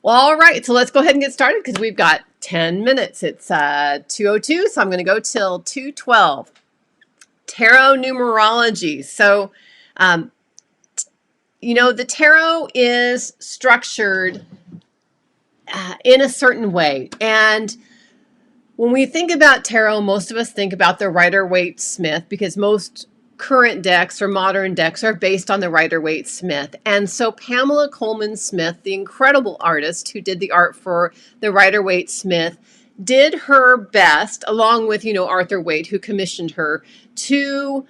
Well, all right, so let's go ahead and get started because we've got 10 minutes. It's 2:02, so I'm going to go till 2:12. Tarot numerology. So, um, the tarot is structured in a certain way. And when we think about tarot, most of us think about the Rider-Waite-Smith because most current decks or modern decks are based on the Rider-Waite-Smith. And so Pamela Coleman Smith, the incredible artist who did the art for the Rider-Waite-Smith, did her best, along with, Arthur Waite, who commissioned her, to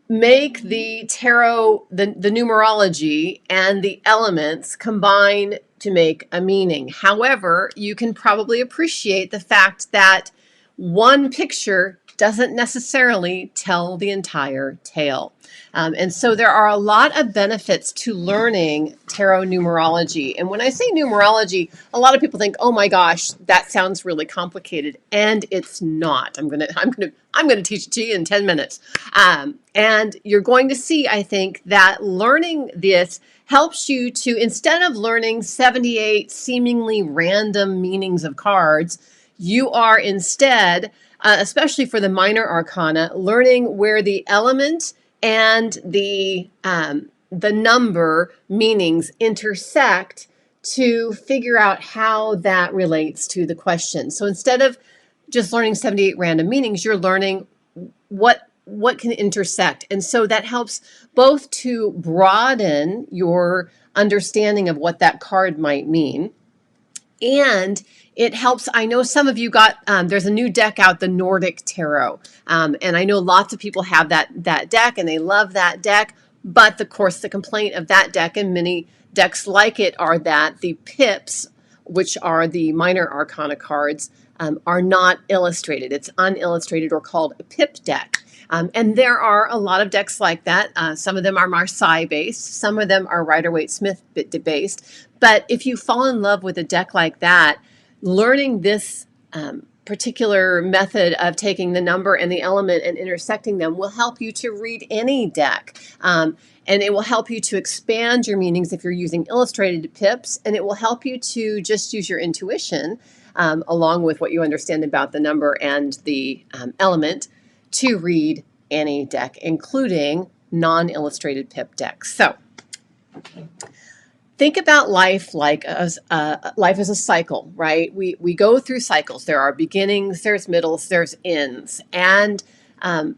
make the tarot, the numerology and the elements combine to make a meaning. However, you can probably appreciate the fact that one picture doesn't necessarily tell the entire tale. And so there are a lot of benefits to learning tarot numerology. And when I say numerology, a lot of people think, "Oh my gosh, that sounds really complicated," and it's not. I'm gonna teach it to you in 10 minutes. And you're going to see, I think, that learning this helps you to, instead of learning 78 seemingly random meanings of cards, you are instead, especially for the minor arcana, learning where the element and the number meanings intersect to figure out how that relates to the question. So instead of just learning 78 random meanings, you're learning what can intersect. And so that helps both to broaden your understanding of what that card might mean. And it helps. I know some of you got, there's a new deck out, the Nordic Tarot. And I know lots of people have that deck and they love that deck. But of course, the complaint of that deck and many decks like it are that the pips, which are the minor arcana cards, are not illustrated. It's unillustrated or called a pip deck. And there are a lot of decks like that. Some of them are Marseille-based. Some of them are Rider-Waite-Smith based. But if you fall in love with a deck like that, learning this particular method of taking the number and the element and intersecting them will help you to read any deck. And it will help you to expand your meanings if you're using illustrated pips. And it will help you to just use your intuition along with what you understand about the number and the element to read any deck, including non-illustrated pip decks. So think about life like life as a cycle, right? We go through cycles. There are beginnings, there's middles, there's ends. And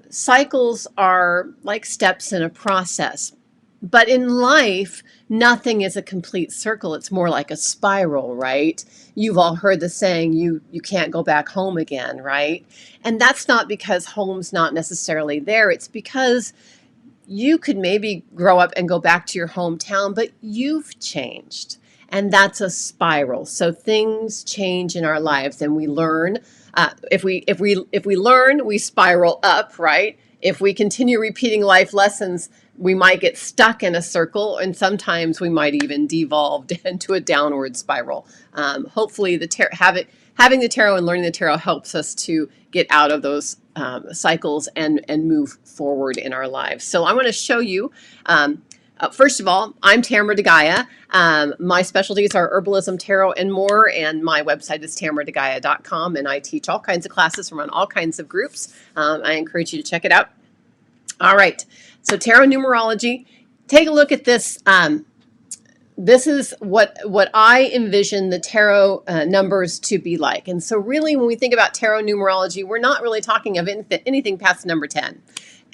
cycles are like steps in a process. But in life, nothing is a complete circle. It's more like a spiral, right? You've all heard the saying, you can't go back home again, right? And that's not because home's not necessarily there. It's because you could maybe grow up and go back to your hometown, but you've changed. And that's a spiral. So things change in our lives and we learn. If we learn, we spiral up, right? If we continue repeating life lessons, we might get stuck in a circle, and sometimes we might even devolve into a downward spiral. Hopefully, having the tarot and learning the tarot helps us to get out of those cycles and move forward in our lives. So I'm going to show you. First of all, I'm Tamara DeGaia. My specialties are herbalism, tarot, and more, and my website is tamaradagaia.com, and I teach all kinds of classes, run all kinds of groups. I encourage you to check it out. All right, so tarot numerology. Take a look at this. This is what I envision the tarot numbers to be like. And so really, when we think about tarot numerology, we're not really talking of anything past number 10.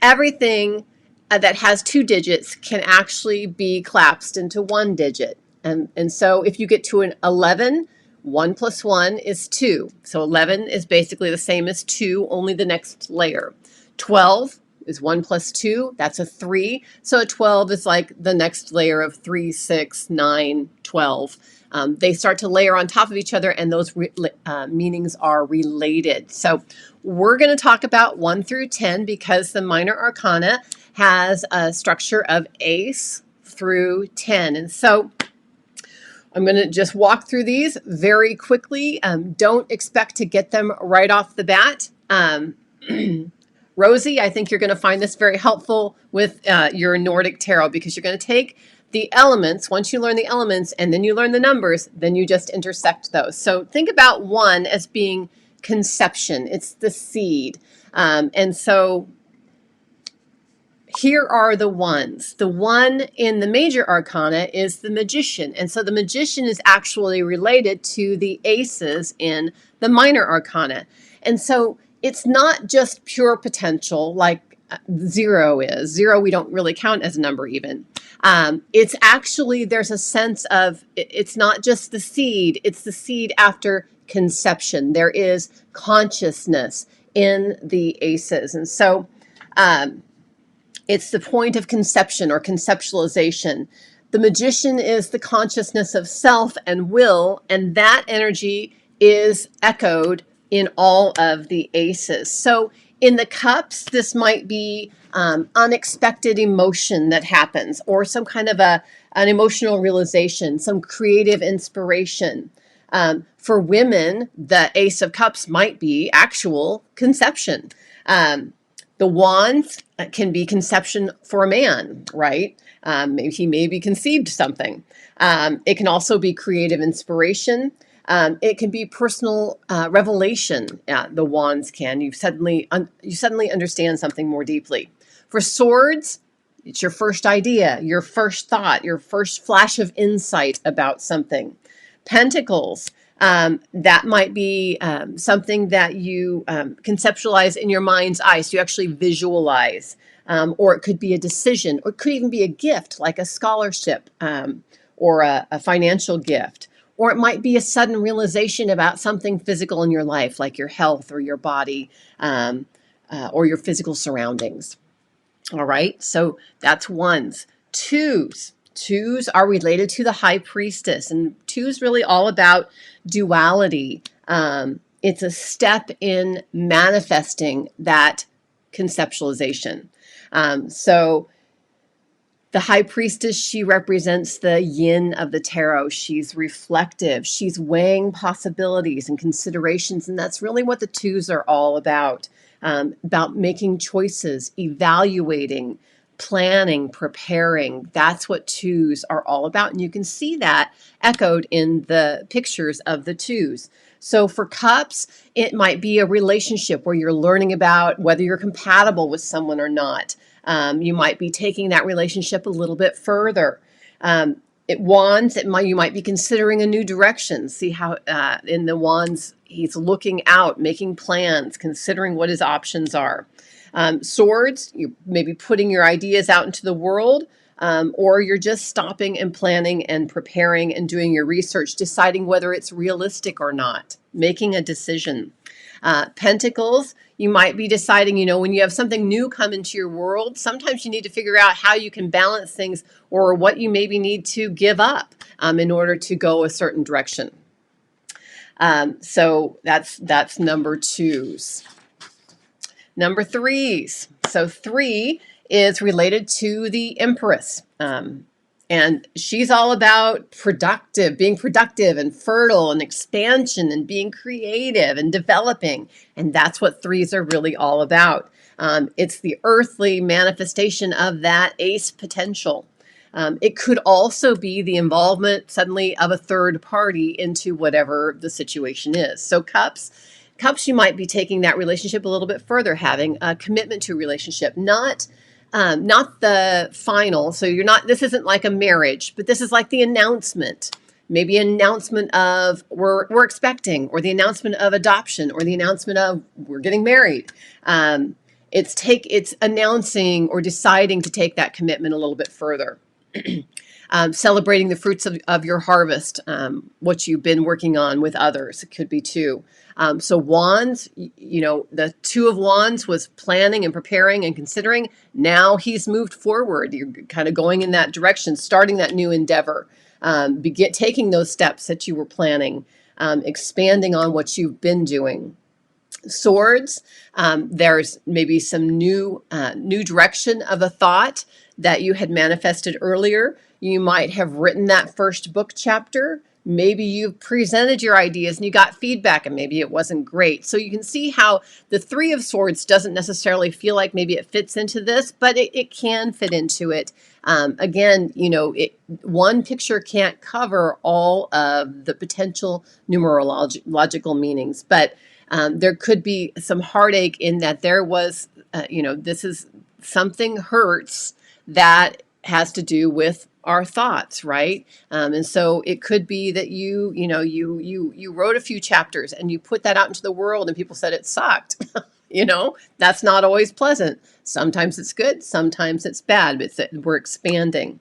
Everything that has 2 digits can actually be collapsed into 1 digit. And so if you get to an 11, 1 plus 1 is 2. So 11 is basically the same as 2, only the next layer. 12 is 1 plus 2, that's a 3. So a 12 is like the next layer of 3, 6, 9, 12. They start to layer on top of each other, and those meanings are related. So we're going to talk about 1 through 10 because the minor arcana has a structure of ace through 10. And so I'm going to just walk through these very quickly. Don't expect to get them right off the bat. Rosie, I think you're going to find this very helpful with your Nordic Tarot because you're going to take the elements, once you learn the elements and then you learn the numbers, then you just intersect those. So think about 1 as being conception. It's the seed. And so here are the ones. The 1 in the major arcana is the magician. And so the magician is actually related to the aces in the minor arcana. And so it's not just pure potential like 0 is. 0 we don't really count as a number even. It's actually, there's a sense of, it's not just the seed, it's the seed after conception. There is consciousness in the aces. And so it's the point of conception or conceptualization. The magician is the consciousness of self and will, and that energy is echoed in all of the aces. So in the cups, this might be unexpected emotion that happens, or some kind of an emotional realization, some creative inspiration. For women, the Ace of Cups might be actual conception. The wands can be conception for a man, right? He may be conceived something. It can also be creative inspiration. It can be personal revelation. The wands can. You suddenly understand something more deeply. For swords, it's your first idea, your first thought, your first flash of insight about something. Pentacles, that might be something that you conceptualize in your mind's eye, so you actually visualize. Or it could be a decision, or it could even be a gift, like a scholarship or a financial gift. Or it might be a sudden realization about something physical in your life, like your health or your body or your physical surroundings. All right, so that's ones. Twos. Twos are related to the high priestess, and two's really all about duality. It's a step in manifesting that conceptualization. So the high priestess, she represents the yin of the tarot. She's reflective. She's weighing possibilities and considerations, and that's really what the twos are all about making choices, evaluating, planning, preparing. That's what twos are all about. And you can see that echoed in the pictures of the twos. So for cups, it might be a relationship where you're learning about whether you're compatible with someone or not. You might be taking that relationship a little bit further. Wands, you might be considering a new direction. See how in the wands, he's looking out, making plans, considering what his options are. Swords, you may be putting your ideas out into the world, or you're just stopping and planning and preparing and doing your research, deciding whether it's realistic or not, making a decision. Pentacles, you might be deciding, when you have something new come into your world, sometimes you need to figure out how you can balance things or what you maybe need to give up in order to go a certain direction. So that's number twos. Number threes. So 3 is related to the Empress. And she's all about being productive and fertile and expansion and being creative and developing. And that's what threes are really all about. It's the earthly manifestation of that ace potential. It could also be the involvement suddenly of a third party into whatever the situation is. So cups, you might be taking that relationship a little bit further, having a commitment to a relationship, not the final. So this isn't like a marriage, but this is like the announcement, maybe an announcement of we're expecting, or the announcement of adoption, or the announcement of we're getting married. It's announcing or deciding to take that commitment a little bit further. Celebrating the fruits of your harvest, what you've been working on with others. It could be too. So wands, the 2 of wands was planning and preparing and considering. Now he's moved forward. You're kind of going in that direction, starting that new endeavor, taking those steps that you were planning, expanding on what you've been doing. Swords, there's maybe some new direction of a thought that you had manifested earlier. You might have written that first book chapter. Maybe you've presented your ideas and you got feedback and maybe it wasn't great. So you can see how the Three of Swords doesn't necessarily feel like maybe it fits into this, but it can fit into it. Again, one picture can't cover all of the potential numerological meanings, but there could be some heartache in that there was, this is something hurts that has to do with our thoughts, right? And so it could be that you wrote a few chapters and you put that out into the world and people said it sucked. That's not always pleasant. Sometimes it's good, sometimes it's bad, but we're expanding.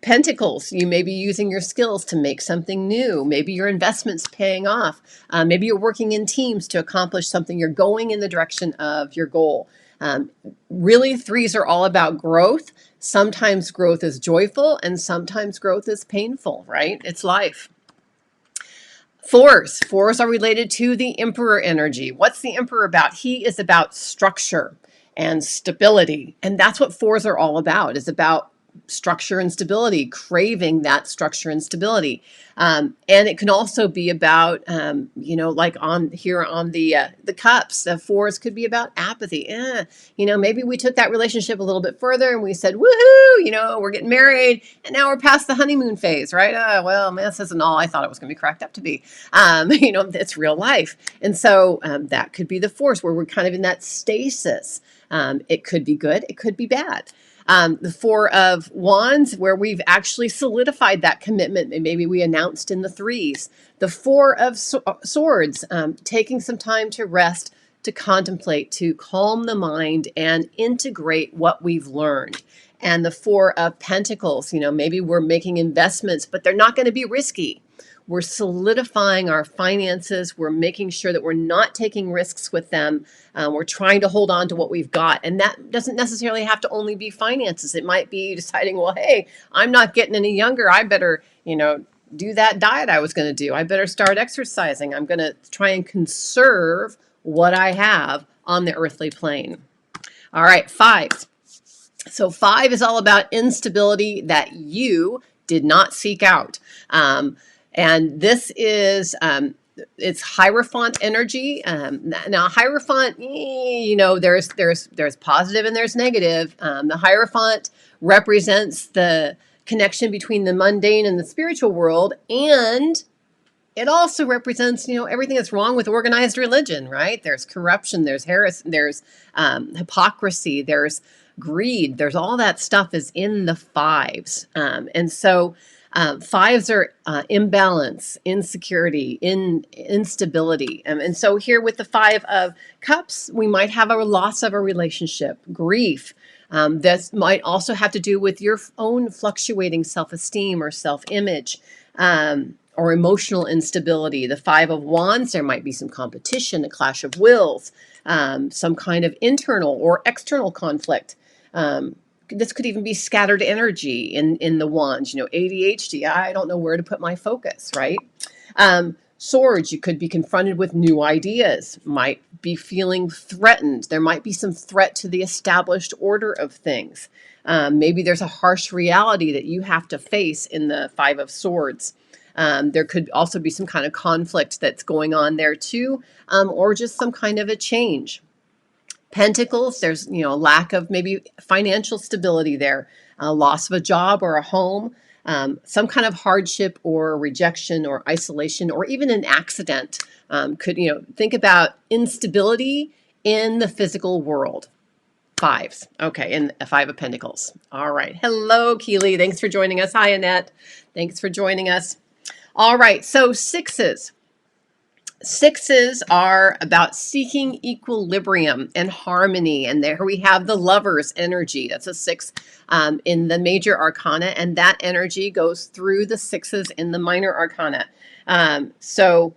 Pentacles, you may be using your skills to make something new. Maybe your investment's paying off. Maybe you're working in teams to accomplish something. You're going in the direction of your goal. Really, threes are all about growth. Sometimes growth is joyful and sometimes growth is painful, right? It's life. Fours are related to the Emperor energy. What's the Emperor about? He is about structure and stability. And that's what fours are all about, is about structure and stability, craving that structure and stability. And it can also be about, like on the cups, the fours could be about apathy. Maybe we took that relationship a little bit further and we said, woohoo, we're getting married and now we're past the honeymoon phase, right? Well, this isn't all I thought it was going to be cracked up to be. It's real life. And so that could be the force where we're kind of in that stasis. It could be good. It could be bad. The Four of Wands, where we've actually solidified that commitment, and maybe we announced in the threes. The Four of Swords, taking some time to rest, to contemplate, to calm the mind and integrate what we've learned. And the Four of Pentacles, maybe we're making investments, but they're not going to be risky. We're solidifying our finances. We're making sure that we're not taking risks with them. We're trying to hold on to what we've got. And that doesn't necessarily have to only be finances. It might be deciding, well, hey, I'm not getting any younger. I better, do that diet I was going to do. I better start exercising. I'm going to try and conserve what I have on the earthly plane. All right, fives. So 5 is all about instability that you did not seek out. And this is, it's Hierophant energy. Now Hierophant, there's positive and there's negative. The Hierophant represents the connection between the mundane and the spiritual world. And it also represents, everything that's wrong with organized religion, right? There's corruption, there's heresy, there's hypocrisy, there's greed. There's all that stuff is in the fives. And so fives are imbalance, insecurity, instability. And so here with the 5 of Cups, we might have a loss of a relationship, grief. This might also have to do with your own fluctuating self-esteem or self-image, or emotional instability. The 5 of Wands, there might be some competition, a clash of wills, some kind of internal or external conflict. This could even be scattered energy in the Wands, ADHD. I don't know where to put my focus, right? Swords, you could be confronted with new ideas, might be feeling threatened. There might be some threat to the established order of things. Maybe there's a harsh reality that you have to face in the 5 of Swords. There could also be some kind of conflict that's going on there too, or just some kind of a change. Pentacles, there's lack of maybe financial stability there, loss of a job or a home, some kind of hardship or rejection or isolation or even an accident. Could think about instability in the physical world. Fives. Okay, and a 5 of Pentacles. All right. Hello, Keely. Thanks for joining us. Hi, Annette. Thanks for joining us. All right, so sixes. Sixes are about seeking equilibrium and harmony. And there we have the Lover's energy. That's a 6 in the major arcana. And that energy goes through the 6s in the minor arcana. So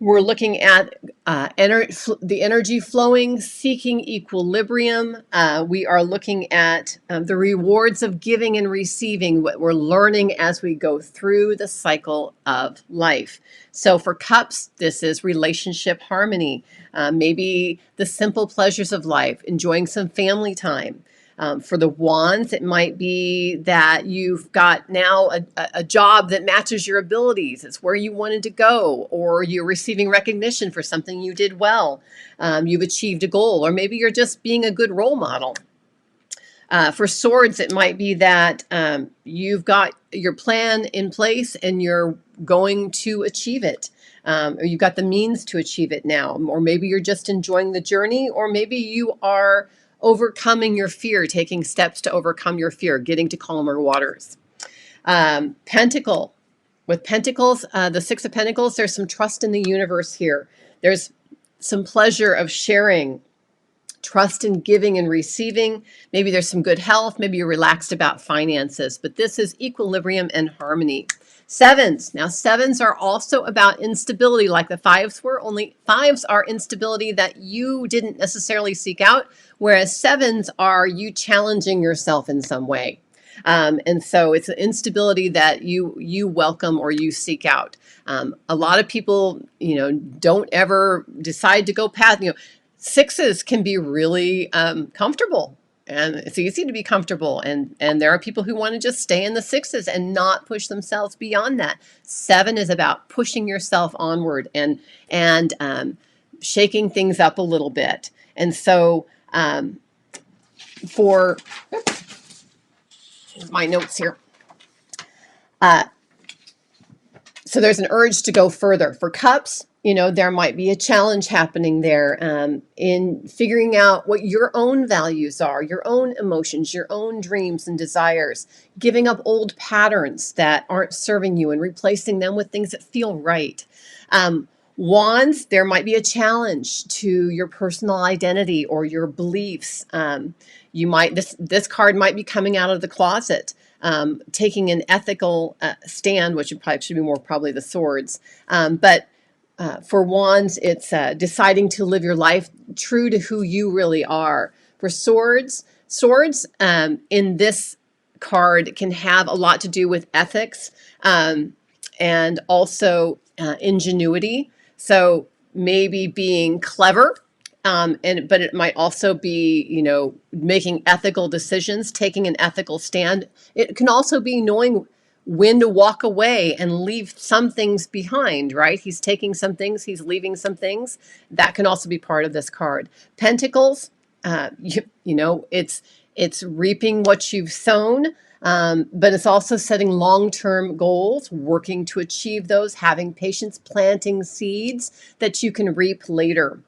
we're looking at the energy flowing, seeking equilibrium. We are looking at the rewards of giving and receiving, what we're learning as we go through the cycle of life. So for Cups, this is relationship harmony, maybe the simple pleasures of life, enjoying some family time. For the wands, it might be that you've got now a job that matches your abilities. It's where you wanted to go, or you're receiving recognition for something you did well. You've achieved a goal, or maybe you're just being a good role model. For swords, it might be that you've got your plan in place and you're going to achieve it. Or you've got the means to achieve it now. Or maybe you're just enjoying the journey, or maybe you are overcoming your fear, taking steps to overcome your fear, getting to calmer waters. Pentacle. With Pentacles, the Six of Pentacles, there's some trust in the universe here. There's some pleasure of sharing, trust in giving and receiving. Maybe there's some good health. Maybe you're relaxed about finances, but this is equilibrium and harmony. Sevens. Now, sevens are also about instability like the fives were, only fives are instability that you didn't necessarily seek out, whereas sevens are you challenging yourself in some way. And so it's an instability that you welcome or you seek out. A lot of people, don't ever decide to go past, sixes can be really comfortable, and it's easy to be comfortable. And there are people who want to just stay in the sixes and not push themselves beyond that. Seven is about pushing yourself onward and shaking things up a little bit. And so for my notes here. So there's an urge to go further. For cups, there might be a challenge happening there in figuring out what your own values are, your own emotions, your own dreams and desires, giving up old patterns that aren't serving you and replacing them with things that feel right. Wands, there might be a challenge to your personal identity or your beliefs. This card might be coming out of the closet, taking an ethical stand, which should be more probably the swords. But for wands, it's deciding to live your life true to who you really are. For swords in this card can have a lot to do with ethics and also ingenuity. So maybe being clever, but it might also be, making ethical decisions, taking an ethical stand. It can also be knowing when to walk away and leave some things behind, right? He's taking some things, he's leaving some things. That can also be part of this card. Pentacles, it's reaping what you've sown. But it's also setting long-term goals, working to achieve those, having patience, planting seeds that you can reap later,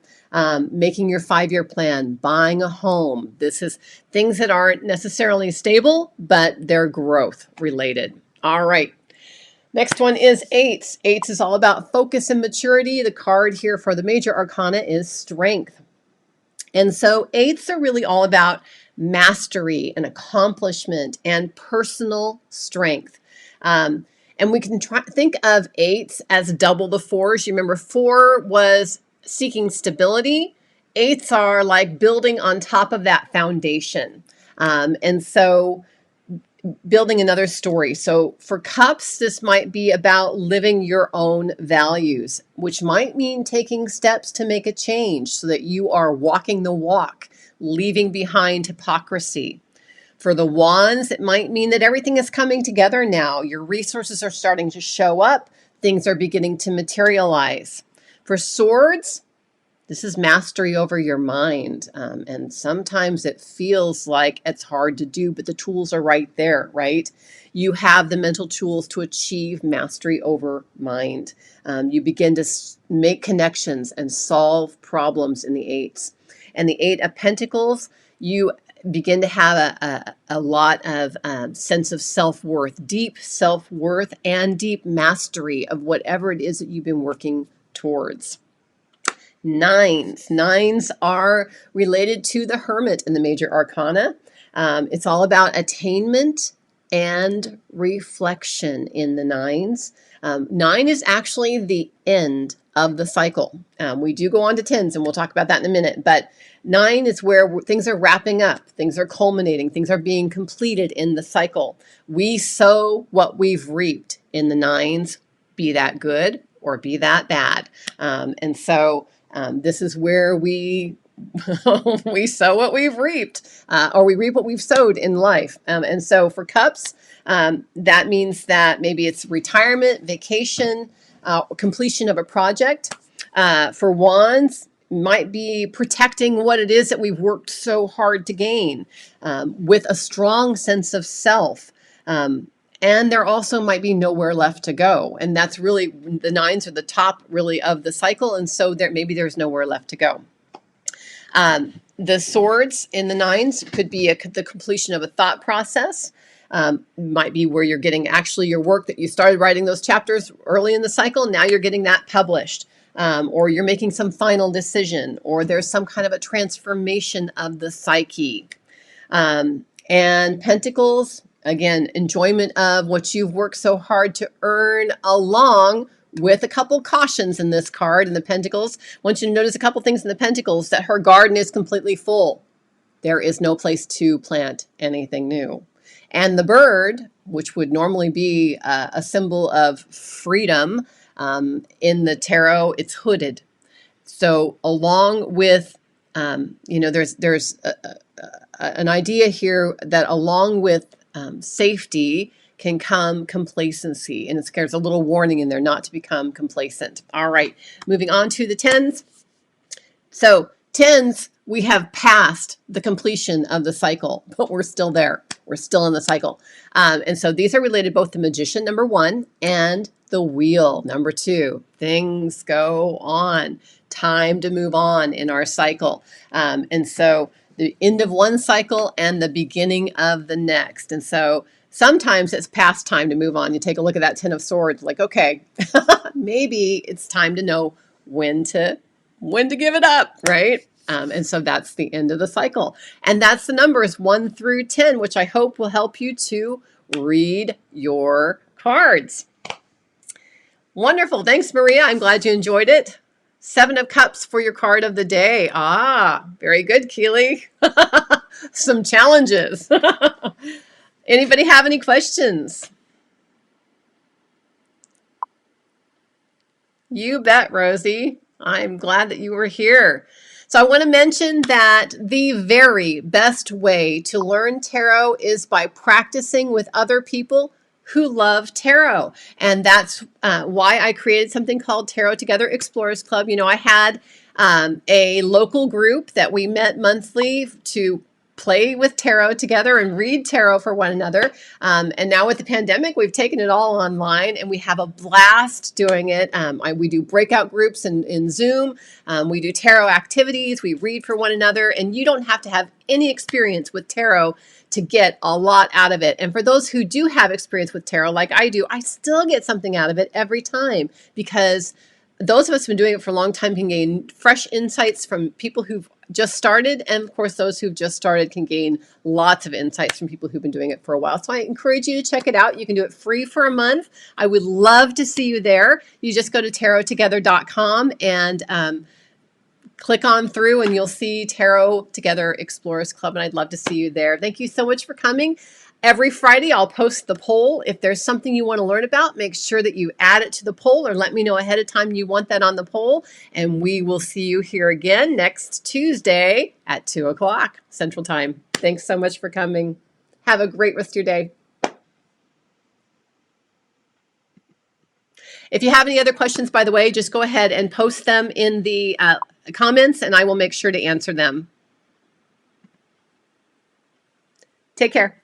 making your 5-year plan, buying a home. This is things that aren't necessarily stable, but they're growth related. All right. Next one is eights. Eights is all about focus and maturity. The card here for the major arcana is strength. And so eights are really all about mastery and accomplishment and personal strength. And we can think of eights as double the fours. You remember 4 was seeking stability. Eights are like building on top of that foundation. And so building another story. So for cups, this might be about living your own values, which might mean taking steps to make a change so that you are walking the walk, leaving behind hypocrisy. For the wands, it might mean that everything is coming together now. Your resources are starting to show up. Things are beginning to materialize. For swords, this is mastery over your mind. And sometimes it feels like it's hard to do, but the tools are right there, right? You have the mental tools to achieve mastery over mind. You begin to make connections and solve problems in the eights. And the 8 of Pentacles, you begin to have a lot of sense of self-worth, deep self-worth and deep mastery of whatever it is that you've been working towards. Nines are related to the Hermit in the major arcana. It's all about attainment and reflection in the nines. 9 is actually the end of the cycle. We do go on to 10s, and we'll talk about that in a minute, but 9 is where things are wrapping up, things are culminating, things are being completed in the cycle. We sow what we've reaped in the nines, be that good or be that bad. And so this is where we we sow what we've reaped, or we reap what we've sowed in life. And so for cups, that means that maybe it's retirement, vacation, completion of a project. For wands, might be protecting what it is that we've worked so hard to gain, with a strong sense of self. And there also might be nowhere left to go. And that's really, the nines are the top really of the cycle. And so maybe there's nowhere left to go. The swords in the nines could be the completion of a thought process. Might be where you're getting actually your work that you started writing those chapters early in the cycle. Now you're getting that published. Or you're making some final decision, or there's some kind of a transformation of the psyche. And pentacles, again, enjoyment of what you've worked so hard to earn, along with a couple cautions in this card. In the pentacles, I want you to notice a couple things in the pentacles: that her garden is completely full. There is no place to plant anything new. And the bird, which would normally be a symbol of freedom, in the tarot, it's hooded. So along with, there's an idea here that along with safety can come complacency. And there's a little warning in there not to become complacent. All right, moving on to the tens. So tens, we have passed the completion of the cycle, but we're still there. We're still in the cycle. And so these are related both to magician, number one, and the wheel, number two. Things go on. Time to move on in our cycle. And so the end of one cycle and the beginning of the next. And so sometimes it's past time to move on. You take a look at that Ten of Swords, like, okay, maybe it's time to know when to give it up, right? And so that's the end of the cycle. And that's the numbers 1 through 10, which I hope will help you to read your cards. Wonderful. Thanks, Maria. I'm glad you enjoyed it. 7 of Cups for your card of the day. Ah, very good, Keely. Some challenges. Anybody have any questions? You bet, Rosie. I'm glad that you were here. So I want to mention that the very best way to learn tarot is by practicing with other people who love tarot. And that's why I created something called Tarot Together Explorers Club. You know, I had a local group that we met monthly to play with tarot together and read tarot for one another. And now with the pandemic, we've taken it all online and we have a blast doing it. We do breakout groups in Zoom. We do tarot activities. We read for one another, and you don't have to have any experience with tarot to get a lot out of it. And for those who do have experience with tarot, like I do, I still get something out of it every time, because those of us who've been doing it for a long time can gain fresh insights from people who've just started. And of course, those who've just started can gain lots of insights from people who've been doing it for a while. So I encourage you to check it out. You can do it free for a month. I would love to see you there. You just go to tarottogether.com and click on through and you'll see Tarot Together Explorers Club. And I'd love to see you there. Thank you so much for coming. Every Friday, I'll post the poll. If there's something you want to learn about, make sure that you add it to the poll, or let me know ahead of time you want that on the poll. And we will see you here again next Tuesday at 2 o'clock Central Time. Thanks so much for coming. Have a great rest of your day. If you have any other questions, by the way, just go ahead and post them in the comments, and I will make sure to answer them. Take care.